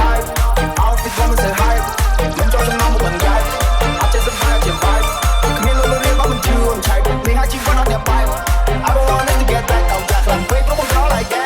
hype outfit ว่ามันใส่ hype มันจอฉันน้องมันหวั่นใหญ่อาจจะสบายเจ็บไปคืนนี้เราเรียกว่ามันชื่อใช่มีหาชีวิตนอนอย่าไป I don't want it to get back เอาจากหลังไปเพราะพวกเขา like that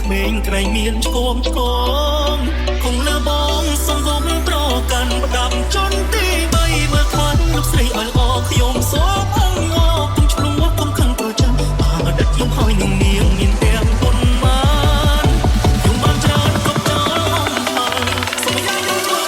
ក្មេងក្រៃមានឆ្កងឆ្កងគង់លើបងសង្ឃុំប្រកាន់ផ្ដាំចន្ទី3មើលខានលោកស្រីឲ្យល្អខ្ញុំសូមអង្គអគុំឆ្លងមកគុំខឹងប្រចាំបានដឹកខ្ញុំហើយនឹងនាងមានទាំងគុណបានខ្ញុំបានច្រើនក៏ដល់ហើយសូមយ៉ាងនឹងធ្វើ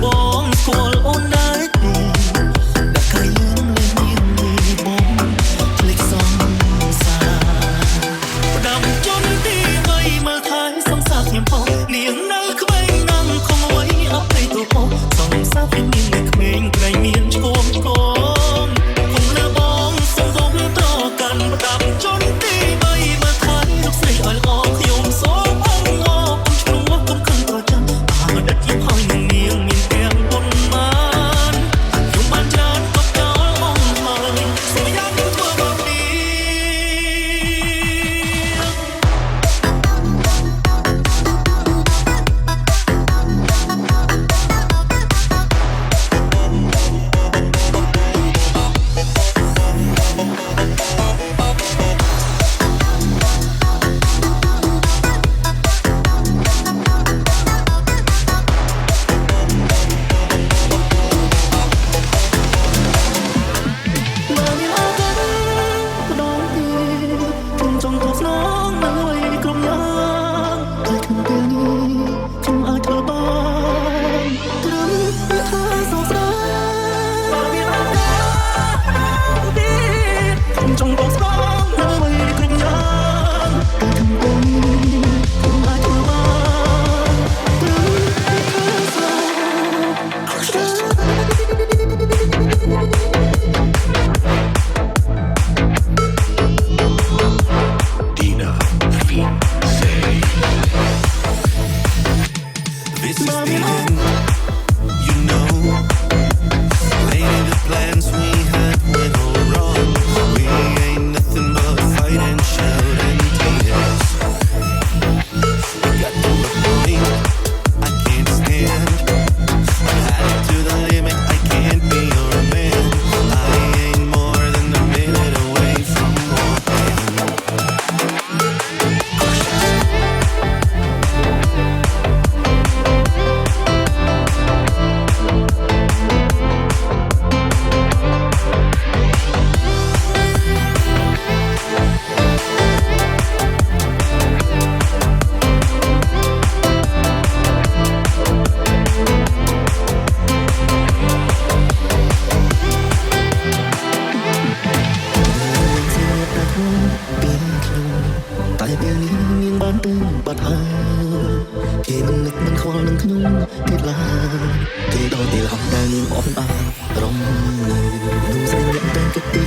បងស្គាល់អូ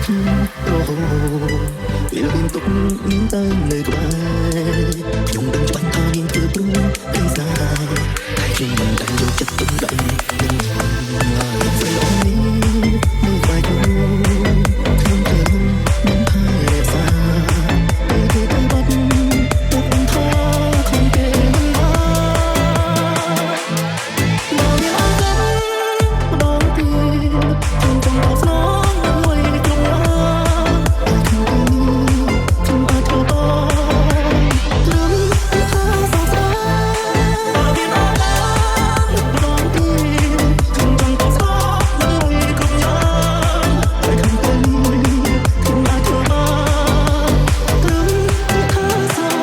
រហូតពេលមានទុកមានតែនៅក្បែរខ្ញុំដឹងច្បាស់ថានាងធ្វើព្រោះព្រៃសាតែខ្ញុំមិនដែលយកចិត្តទុកដាក់នឹងស្រីអស់នេះនៅក្បែរខ្ញុំខ្ញុំមិនថែរក្សាពេលគេទៅបាត់ទុកមិនថាខ្លួនគេមិនបានមកមានអត់ម្ដងទៀតខ្ញុំចង់បោកស្នងដើម្បីគ្រប់យ៉ាងខ្ញុំអាចធ្វើតត្រឹមតែថាសង្សារមកមានអត់ម្ដងទៀតខ្ញុំចង់បោកស្នងដើម្បីគ្រប់យ៉ាងតែខ្ញុំអាចធ្វើត្រឹមតែថាសង្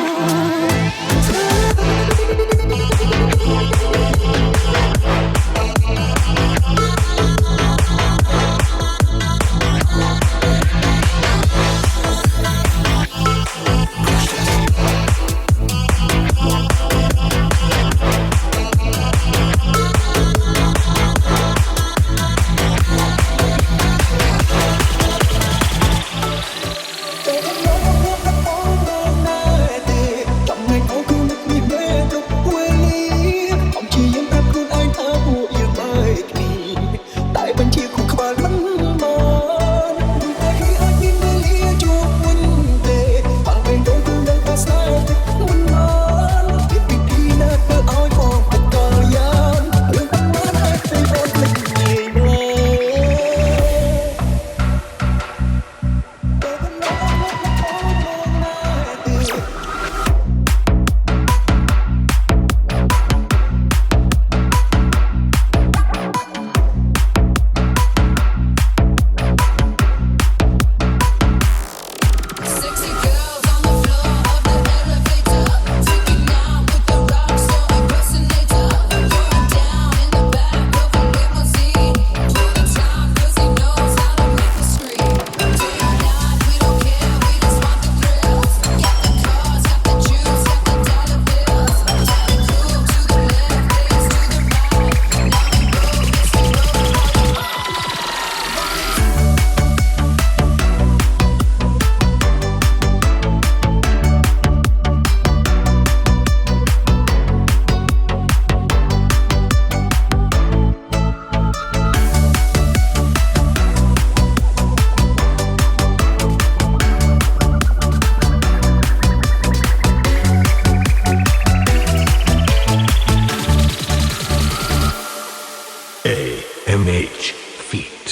AMH Feet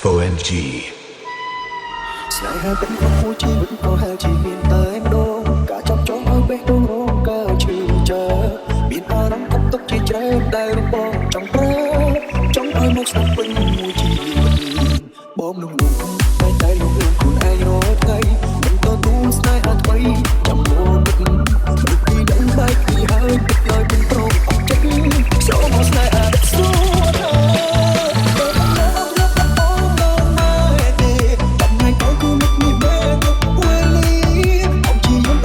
FONG ស្នេហាเป็นของผู้ชีวิตก็หาชีวิตតែម្ដងការចាប់ចងឲ្យបេះដូងរងការឈឺចាប់មានអារម្មណ៍កប់ទុកជាច្រើនដែលរបស់ចង់ប្រើចង់ឲ្យមកស្ដាប់ពេញមួយជីវិតបងនឹងងងតែលងខ្លួនឯងរាល់ថ្ងៃមិនទទួលស្នេហាថ្មីចាំមកទឹកពីដឹងបែកពីហើយទឹកឲ្យមិនប្រកអត់ចិត្តចូលមកស្នេហាដឹកស្រួលខ្ញុំ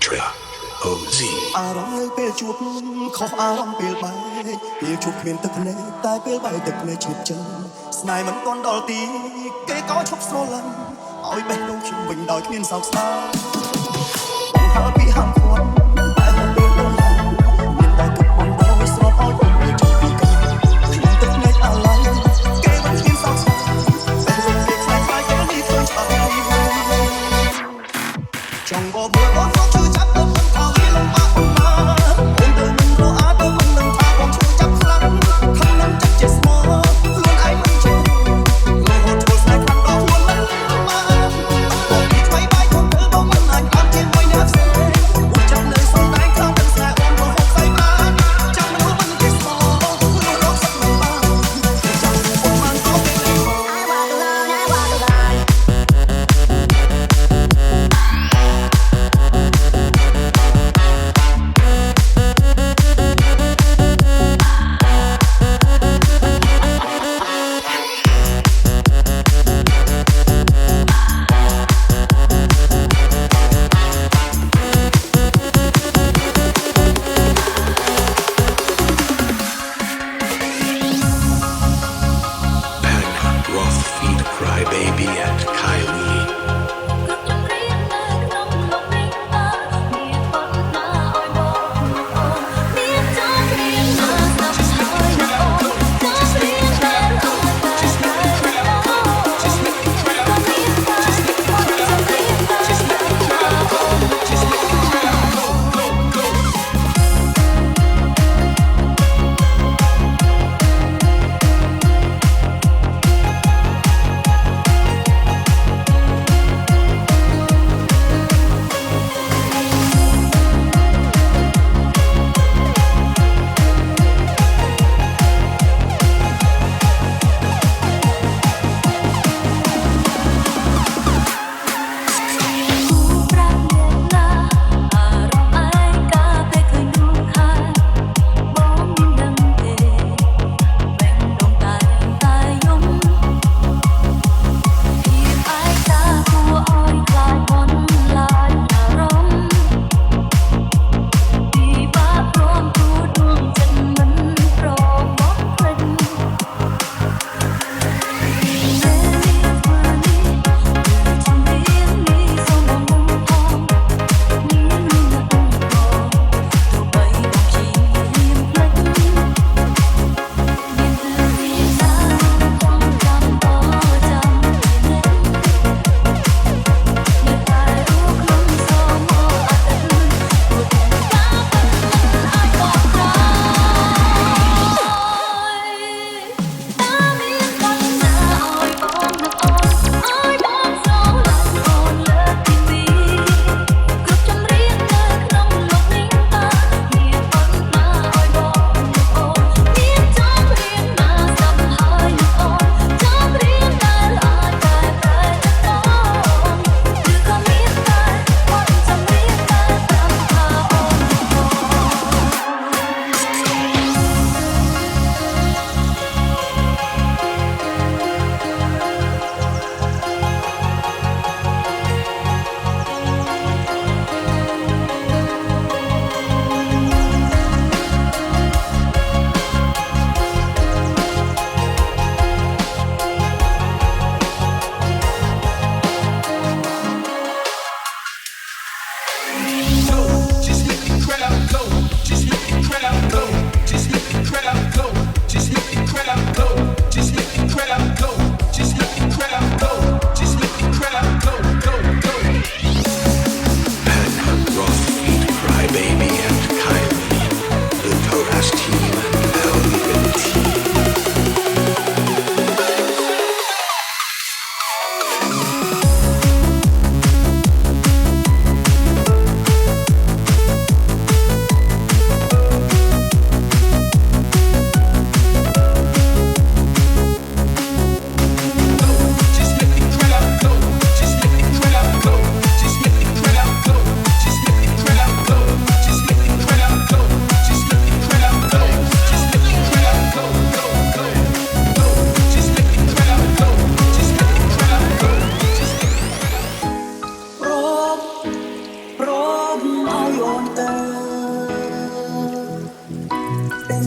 Ultra OZ. អារម្មណ៍នៅពេលជួបខុសអារម្មណ៍ពេលបែកពេលជួបគ្មានទឹកភ្នែកតែពេលបែកទឹកភ្នែកឈប់ចឹងស្នេហ៍មិនទាន់ដល់ទីគេក៏ឈប់ស្រឡាញ់ឲ្យបេះដូងខ្ញុំវិញដោយគ្មានសោកស្ដាយបង្ហើបពីហាមឃាត់តែនៅពេលដល់មានតែទុកបងដោយស្របឲ្យខ្ញុំមើលពីពីគេខ្ញុំទឹកភ្នែកអាឡ័យគេមិនហ៊ានសោកស្ដាយតែរឿងគេខ្លាចខ្លាចគេនេះឃើញច្បាស់ហើយចង់បបួលបងឈឺចាប់ទៅមិនខោវាលំបាកប៉ុន្មានអូនទៅមិនរអាទៅមិននឹងថាបងឈឺចាប់ខ្លាំងខំនឹងចិត្តជាស្មោះខ្លួនឯងមិនជឿលោហូតធ្វើស្នេហ៍ខ្លាំងដល់ខ្លួនមិនបានបងពីថ្មីបាយខ្លួនធ្វើបងមិនអាចអត់ជាមួយអ្នកផ្សេងអូនចាប់នៅសំដែងខ្លាំងទាំងស្នេហ៍អូនរហូតស្អីបានចាំមនុស្សមិនគេស្មោះខ្លួនរកសឹកមិនបានចាំអូនបានក៏ពេលនេះ I walk alone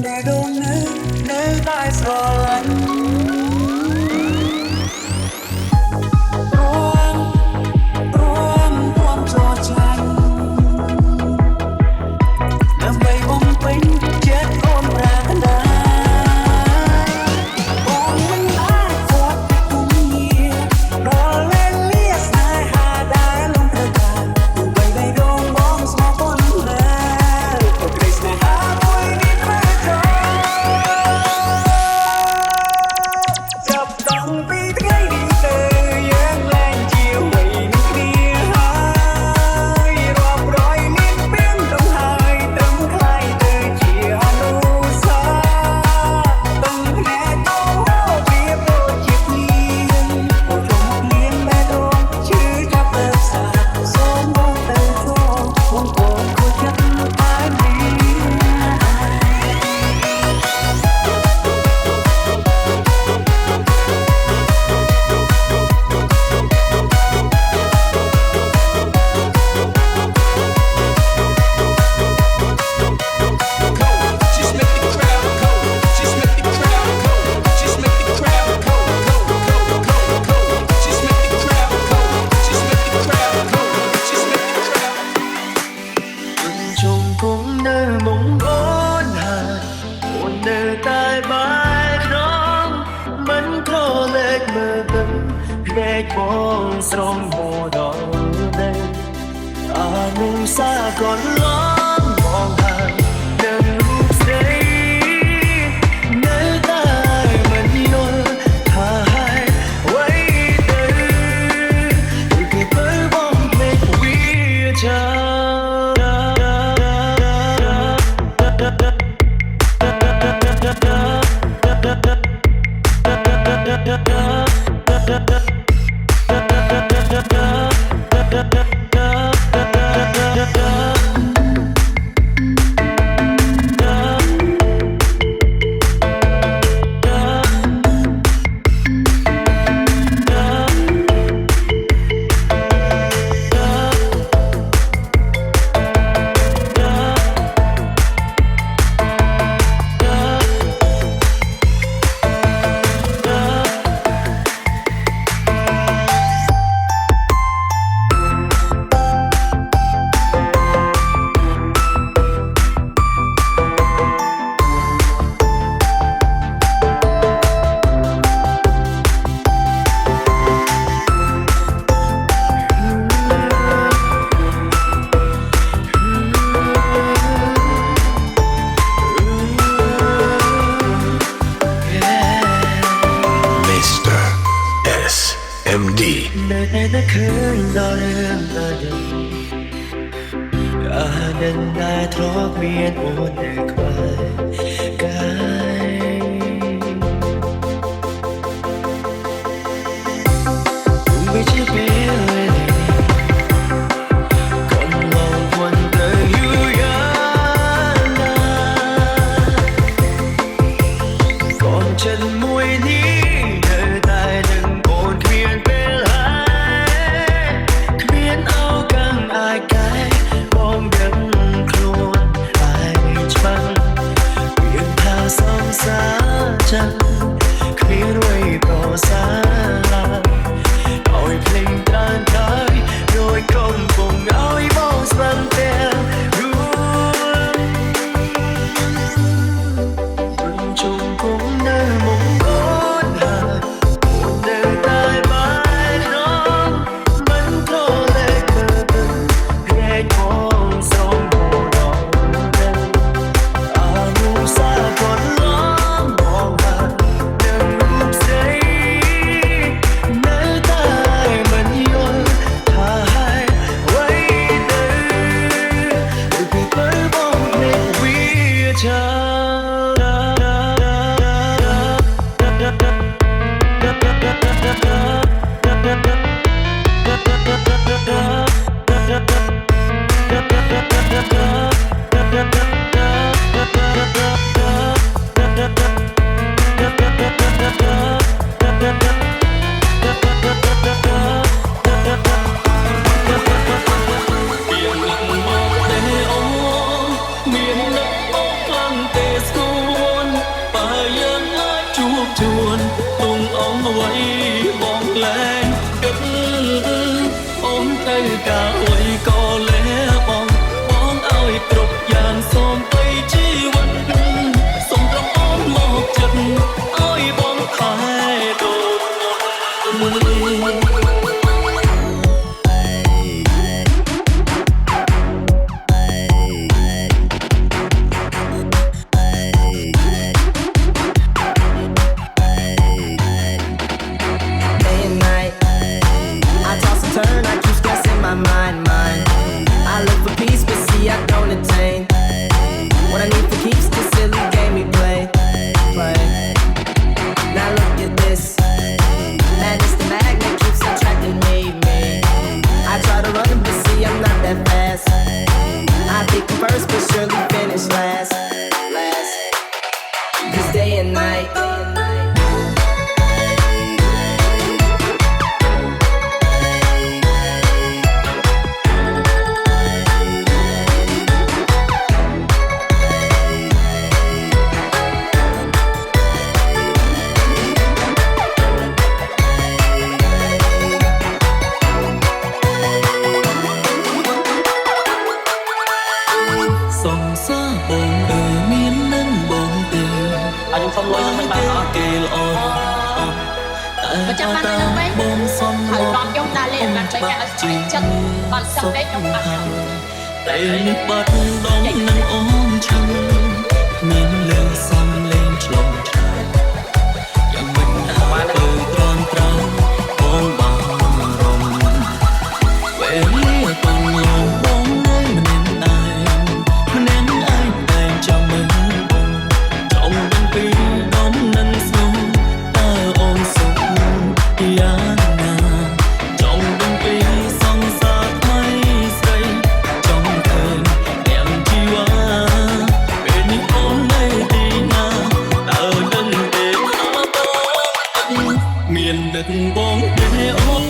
để đâu nơi tại gió lạnhร่วมโจทย์ฉันដើម្បីបំពេញចិត្តអូនប្រាថ្នាអូនមិនអាចធ្វើពីគុំងាររលែងលាស្នេហាដែលលំត្រូវការទោះបីបីរងបងស្មោះប៉ុណ្ណាក៏ក្តីស្នេហាមួយនេះត្រូវចាប់តាំងពីថ្ងៃនេះទៅយើងលែងជាអ្វីនឹងគ្នាហើយរាប់រយលានពានដងហើយត្រឹមខ្លាយទៅជាអនុស្សាវរីយ៍ទាំងភ្នែកតោប្រៀបដូចជាភ្លៀងអូនចូលមកលៀងបែរដងឈឺចាប់ទៅផ្សាសូមបងទៅចូលបងគួរចិត្តតែនេះ Just make the crowd go. Just make the crowd go. Just make the crowd go. Just make the crowd go. Just make the crowd go. Just make the crowd. Trong cũng nơi mong ôn hà một nơi tai bài rong vẫn có lệch mơ từng ghét bóng sông hồ đỏ đây nung xa còn lắm mong hàng đừng lúc giấy nơi tai mình nhôn thả hai quay tới từ tới bóng mệt quý trời Mr. SMD. nơi này đã khơi đau đớn ta đừng nên ai thốt biết ôn để quay cái biết chiếc bé ơi còn lòng quân tới yêu còn chân môi ní nơi tai đừng ôn khuyên bên lại khuyên áo căng ai cái bom đừng luôn ai chăng khuyên tha sóng xa chăng khuyên quay bỏ xa hỏi phình tan thái rồi không cùng áo bóng sân tên chung cũng nơi mong ôn hà một nơi tai bài rong vẫn có lệ mơ từng ghét bóng sông hồ đỏ đây nung xa còn lắm mong hà đừng lúc giấy nơi tai mình nhôn thả hai quay tới từ tới bóng mệt quý trời da សំសាបងមាននឹងបងទេអាចខ្ញុំសុំលុយនឹងមិនបានអត់គេល្អចាំបាននៅវិញបងសំហើយបងខ្ញុំដើរលេងបានបែកកាត់ឲ្យចិត្តបានចង់លេងខ្ញុំអត់តែនេះបាត់ដងនឹងអូនឆឹងមានលើសំលេងឆ្លងឆ្ងាយយ៉ាងមិនណាទៅត្រង់ត្រង់បងបងរំវេលាបងងបងនៅម្នាក់ឯងតែចាំមើលបងចង់ដឹងពីដំនឹងស្នូតើអូនសុខយ៉ាងណាចង់ដឹងពីសង្សារថ្មីស្រីចង់ឃើញអ្នកជីវ៉ាពេលនេះអូននៅទីណាតើដឹងទេថាបងមាននឹកបងទេអូន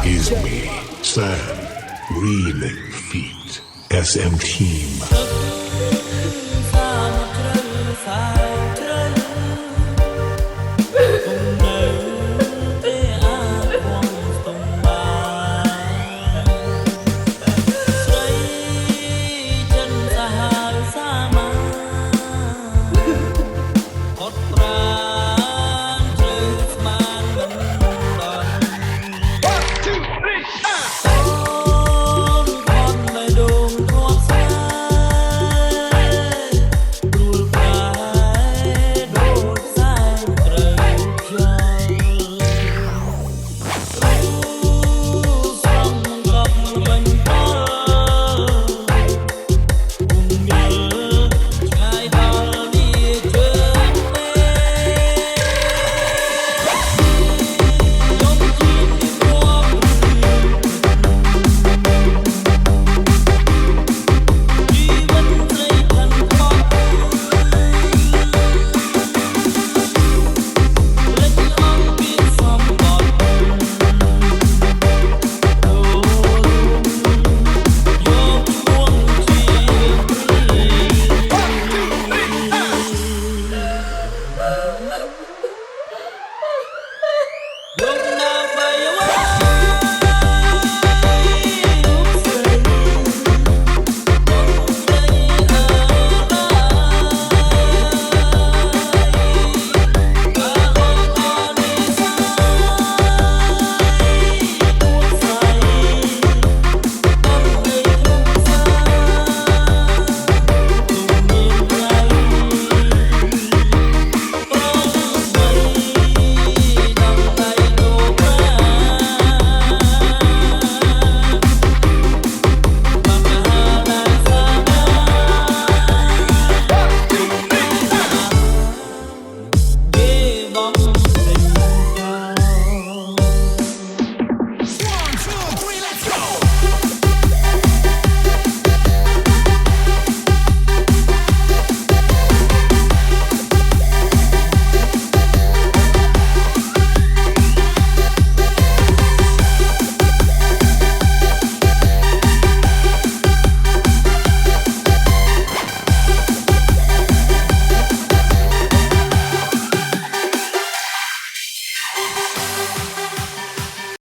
Izmi, Sam, Reeling Feet, SM Team.